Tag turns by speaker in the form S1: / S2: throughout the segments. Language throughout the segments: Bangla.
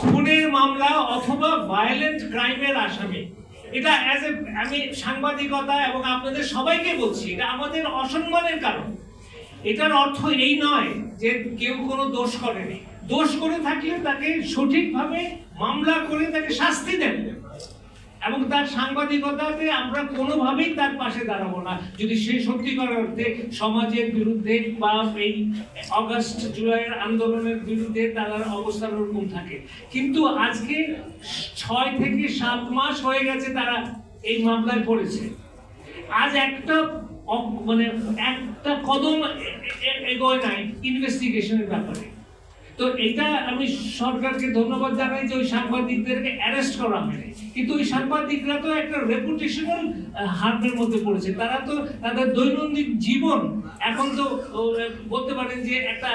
S1: খুনের মামলা অথবা ভায়োলেন্ট ক্রাইমের আসামি। এটা আমি সাংবাদিকতা এবং আপনাদের সবাইকে বলছি, এটা আমাদের অসম্মানের কারণ। এটার অর্থ এই নয় যে কেউ কোনো দোষ করেনি। দোষ করে থাকলে তাকে সঠিকভাবে মামলা করে তাকে শাস্তি দেন, এবং তার সাংবাদিকতাতে আমরা কোনোভাবেই তার পাশে দাঁড়াবো না যদি সে সত্যিকার অর্থে সমাজের বিরুদ্ধে বা এই অগাস্ট জুলাইয়ের আন্দোলনের বিরুদ্ধে তার অবস্থান ওরকম থাকে। কিন্তু আজকে 6 থেকে 7 মাস হয়ে গেছে তারা এই মামলায় পড়েছে। আজ একটা কদম এগোয় নাই ইনভেস্টিগেশনের ব্যাপারে। তো এটা আমি সরকারকে ধন্যবাদ জানাই যে ওই সাংবাদিকদেরকে অ্যারেস্ট করা হয়নি, কিন্তু ওই সাংবাদিকরা তো একটা রেপুটেশনাল হার্মের মধ্যে পড়েছে। তারা তো তাদের দৈনন্দিন জীবন এখন তো বলতে পারেন যে একটা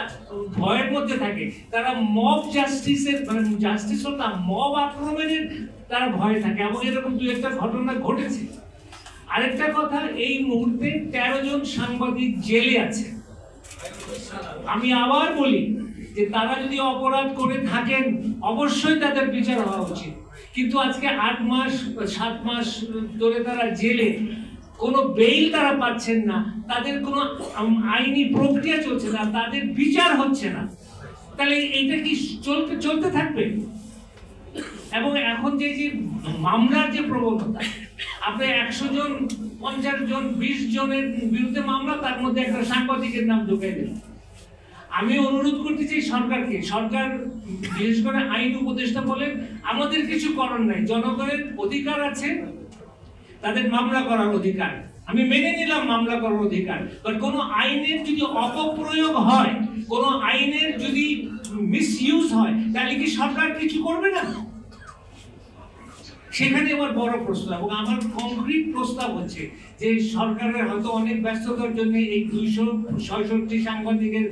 S1: ভয়ের মধ্যে থাকে। তারা মব জাস্টিসের জাস্টিস না মব আক্রমণের তারা ভয়ে থাকে, এবং এরকম দু একটা ঘটনা ঘটেছে। আরেকটা কথা, এই মুহূর্তে 13 জন সাংবাদিক জেলে আছে। আমি আবার বলি যে তারা যদি অপরাধ করে থাকেন অবশ্যই তাদের বিচার হওয়া উচিত, কিন্তু আজকে 8 মাস 7 মাস ধরে তারা জেলে, কোনো বেইল তারা পাচ্ছেন না, তাদের কোনো আইনি প্রক্রিয়া চলছে না, তাদের বিচার হচ্ছে না। তাহলে এইটা কি চলতে থাকবে? এবং এখন যে মামলার যে প্রবণতা, আপনি 100 জন 50 জন 20 জনের বিরুদ্ধে মামলা, তার মধ্যে একটা সাংবাদিকের নাম ঢুকাই দিল। আমি অনুরোধ করতে চাই সরকারকে, সরকার বিশেষ করে আইন উপদেষ্টা বলেন আমাদের কিছু করার নাই, জনগণের অধিকার আছে, তাদের মামলা করার অধিকার, আমি মেনে নিলাম মামলা করার অধিকার, বাট কোনো আইনের যদি অপপ্রয়োগ হয়, কোনো আইনের যদি মিসইউজ হয়, তাহলে কি সরকার কিছু করবে না? সেখানে আমার বড় প্রশ্ন, এবং আমার কংক্রিট প্রস্তাব হচ্ছে যে সরকারের হয়তো অনেক ব্যস্ততার জন্য এই 266 সাংবাদিকের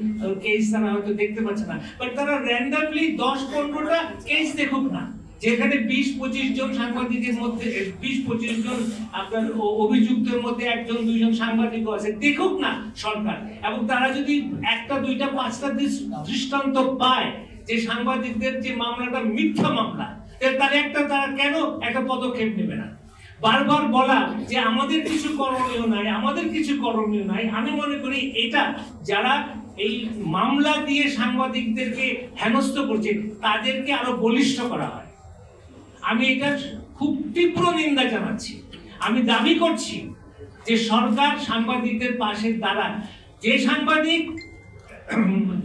S1: কেস তারা হয়তো দেখতে পাচ্ছে না, বাট তারা র্যান্ডামলি 10-15টা কেস দেখুক না, যেখানে 20-25 জন সাংবাদিকের মধ্যে 20-25 জন আপনার অভিযুক্তের মধ্যে 1-2 জন সাংবাদিকও আছে, দেখুক না সরকার। এবং তারা যদি 1টা 2টা 5টা দৃষ্টান্ত পায় যে সাংবাদিকদের যে মামলাটা মিথ্যা মামলা, তারা কেন একটা পদক্ষেপ নেবে না? বারবার বলা যে আমাদের কিছু করণীয় নাই, আমাদের কিছু করণীয় নাই, আমি মনে করি এটা যারা এই মামলা দিয়ে সাংবাদিকদেরকে হেনস্থ করছে তাদেরকে আরো বলিষ্ঠ করা হয়। আমি এটা খুব তীব্র নিন্দা জানাচ্ছি। আমি দাবি করছি যে সরকার সাংবাদিকদের পাশে দাঁড়ান। যে সাংবাদিক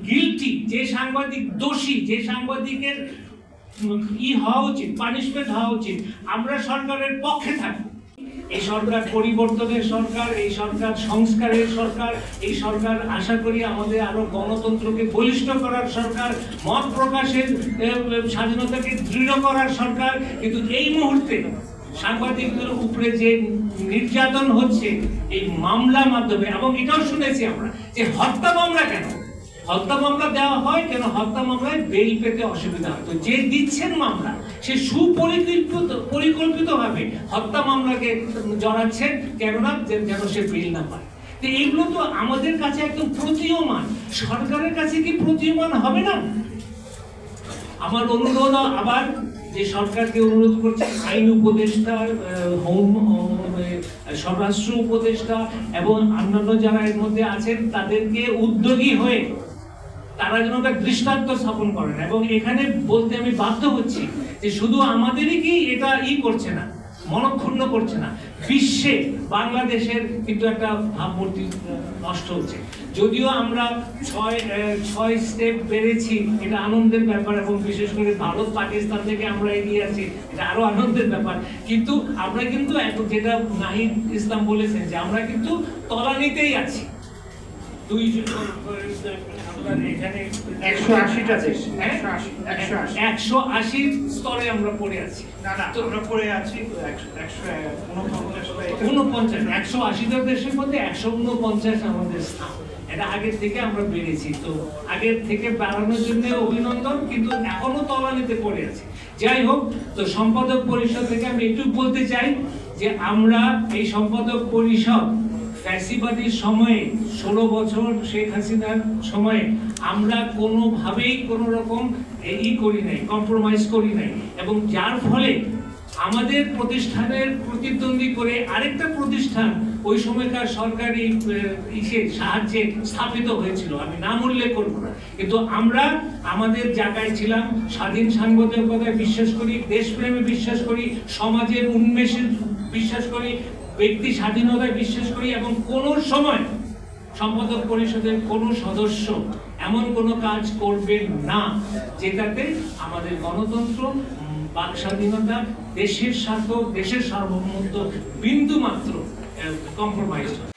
S1: গিলটি, যে সাংবাদিক দোষী, যে সাংবাদিকের হওয়া উচিত, পানিশমেন্ট হওয়া উচিত, আমরা সরকারের পক্ষে থাকবো। এই সরকার পরিবর্তনের সরকার, এই সরকার সংস্কারের সরকার, এই সরকার আশা করি আমাদের আরো গণতন্ত্রকে বলিষ্ঠ করার সরকার, মত প্রকাশের স্বাধীনতাকে দৃঢ় করার সরকার। কিন্তু এই মুহূর্তে সাংবাদিকদের উপরে যে নির্যাতন হচ্ছে এই মামলার মাধ্যমে, এবং এটাও শুনেছি আমরা যে হত্যা মামলা কেন হত্যা মামলা দেওয়া হয়, কেন হত্যা মামলায় বেল পেতে অসুবিধা হয়। তো যে দিচ্ছেন মামলা সে পরিকল্পিতভাবে হত্যা মামলাকে জড়াচ্ছেন, কেননা যেন সে বেল না পায়। তো এইগুলো তো আমাদের কাছে একদম প্রতীয়মান, সরকারের কাছে কি প্রতীয়মান হবে না? আমার অনুরোধ আবার যে সরকারকে অনুরোধ করছে, আইন উপদেষ্টা, স্বরাষ্ট্র উপদেষ্টা এবং অন্যান্য যারা এর মধ্যে আছেন তাদেরকে উদ্যোগী হয়ে তারা যেন একটা দৃষ্টান্ত স্থাপন করেন। এবং এখানে বলতে আমি বাধ্য হচ্ছি যে শুধু আমাদেরই কি এটা করছে না, মনক্ষুণ্ণ করছে না, বিশ্বে বাংলাদেশের কিন্তু একটা ভাবমূর্তি নষ্ট হচ্ছে। যদিও আমরা 6 স্টেপ বেড়েছি, এটা আনন্দের ব্যাপার, এবং বিশেষ করে ভারত পাকিস্তান থেকে আমরা এগিয়ে আছি, এটা আরো আনন্দের ব্যাপার। কিন্তু আমরা কিন্তু যেটা নাহিদ ইসলাম বলেছেন যে আমরা কিন্তু তলানিতেই আছি। 180 স্তরে আমরা পড়ে আছি। আমরা পড়ে আছি 180 দেশের মধ্যে 149 আমাদের স্থান। এটা আগের থেকে আমরা বেড়েছি, তো আগের থেকে বাড়ানোর জন্য অভিনন্দন, কিন্তু এখনো তলানিতে পড়ে আছে। যাই হোক, তো সম্পাদক পরিষদ থেকে আমি একটু বলতে চাই যে আমরা এই সম্পাদক পরিষদ ফ্যাসিবাদীর সময়ে 16 বছর শেখ হাসিনার সময়ে আমরা কোনোভাবেই কোনো রকম করি নাই, কম্প্রোমাইজ করি নাই, এবং যার ফলে আমাদের প্রতিষ্ঠানের প্রতিদ্বন্দ্বী করে আরেকটা প্রতিষ্ঠান ওই সময়কার সরকারি সাহায্যে স্থাপিত হয়েছিল, আমি নাম উল্লেখ করব না, কিন্তু আমরা আমাদের জায়গায় ছিলাম, স্বাধীন সাংবাদিকতায় বিশ্বাস করি, দেশপ্রেমে বিশ্বাস করি, সমাজের উন্মেষে বিশ্বাস করি, ব্যক্তি স্বাধীনতায় বিশ্বাস করি, এবং কোনো সময় সম্পাদক পরিষদের কোনো সদস্য এমন কোনো কাজ করবেন না যেটাতে আমাদের গণতন্ত্র, বাক স্বাধীনতা, দেশের স্বার্থ, দেশের সার্বভৌমত্ব বিন্দু মাত্র কম্প্রোমাইজ হয়।